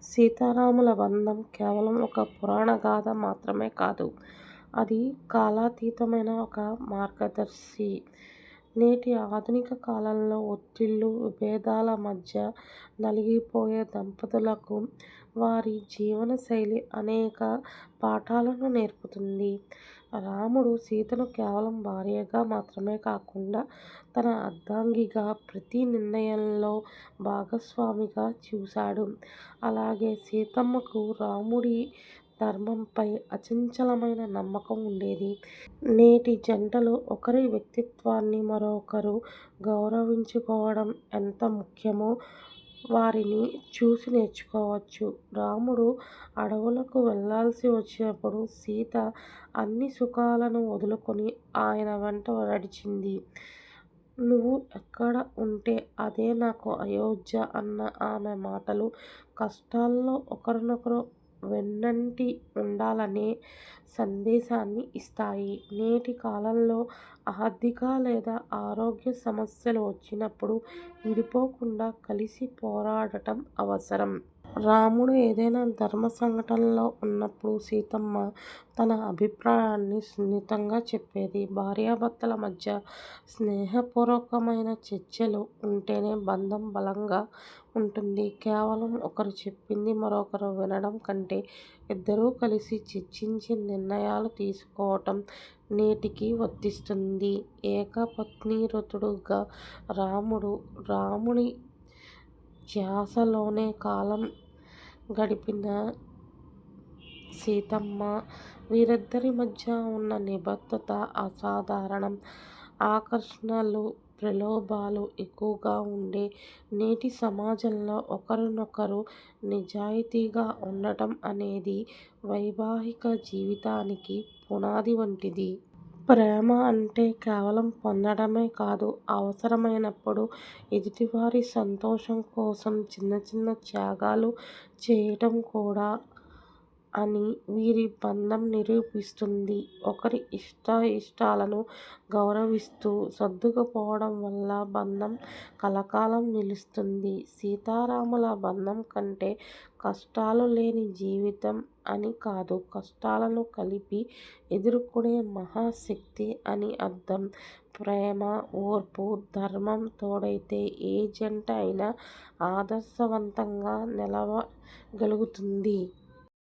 సీతారాముల బంధం కేవలం ఒక పురాణ గాథ మాత్రమే కాదు. అది కాలాతీతమైన ఒక మార్గదర్శి. నేటి ఆధునిక కాలంలో ఒత్తిళ్లు, విభేదాల మధ్య నలిగిపోయే దంపతులకు వారి జీవనశైలి అనేక పాఠాలను నేర్పుతుంది. రాముడు సీతను కేవలం భార్యగా మాత్రమే కాకుండా తన అర్ధాంగిగా, ప్రతి నిర్ణయంలో భాగస్వామిగా చూశాడు. అలాగే సీతమ్మకు రాముడి ధర్మంపై అచంచలమైన నమ్మకం ఉండేది. నేటి జంటలు ఒకరి వ్యక్తిత్వాన్ని మరొకరు గౌరవించుకోవడం ఎంత ముఖ్యమో వారిని చూసి నేర్చుకోవచ్చు. రాముడు అడవులకు వెళ్లాల్సి వచ్చినప్పుడు సీత అన్ని సుఖాలను వదులుకొని ఆయన వెంట నడిచింది. నువ్వు ఎక్కడ ఉంటే అదే నాకు అయోధ్య అన్న ఆమె మాటలు కష్టాల్లో ఒకరినొకరు వెన్నంటి ఉండాలనే సందేశాన్ని ఇస్తాయి. నేటి కాలంలో ఆర్థిక లేదా ఆరోగ్య సమస్యలు వచ్చినప్పుడు విడిపోకుండా కలిసి పోరాడటం అవసరం. రాముడు ఏదైనా ధర్మ సంకటంలో ఉన్నప్పుడు సీతమ్మ తన అభిప్రాయాన్ని సున్నితంగా చెప్పేది. భార్యాభర్తల మధ్య స్నేహపూర్వకమైన చర్చలు ఉంటేనే బంధం బలంగా ఉంటుంది. కేవలం ఒకరు చెప్పింది మరొకరు వినడం కంటే ఇద్దరూ కలిసి చర్చించి నిర్ణయాలు తీసుకోవటం నేటికీ వర్తిస్తుంది. ఏకపత్నీవ్రతుడుగా రాముడి ధ్యాసలోనే కాలం గడిపిన సీతమ్మ, వీరిద్దరి మధ్య ఉన్న నిబద్ధత అసాధారణం. ఆకర్షణలు, ప్రలోభాలు ఎక్కువగా ఉండే నేటి సమాజంలో ఒకరినొకరు నిజాయితీగా ఉండటం అనేది వైవాహిక జీవితానికి పునాది వంటిది. ప్రేమ అంటే కేవలం పొందడమే కాదు, అవసరమైనప్పుడు ఎదుటివారి సంతోషం కోసం చిన్న చిన్న త్యాగాలు చేయటం కూడా అని వీరి బంధం నిరూపిస్తుంది. ఒకరి ఇష్టాలను గౌరవిస్తూ సర్దుకుపోవడం వల్ల బంధం కలకాలం నిలుస్తుంది. సీతారాముల బంధం అంటే కష్టాలు లేని జీవితం అని కాదు, కష్టాలను కలిపి ఎదుర్కొనే మహాశక్తి అని అర్థం. ప్రేమ, ఓర్పు, ధర్మం తోడైతే ఏ జంట అయినా ఆదర్శవంతంగా నిలవగలుగుతుంది.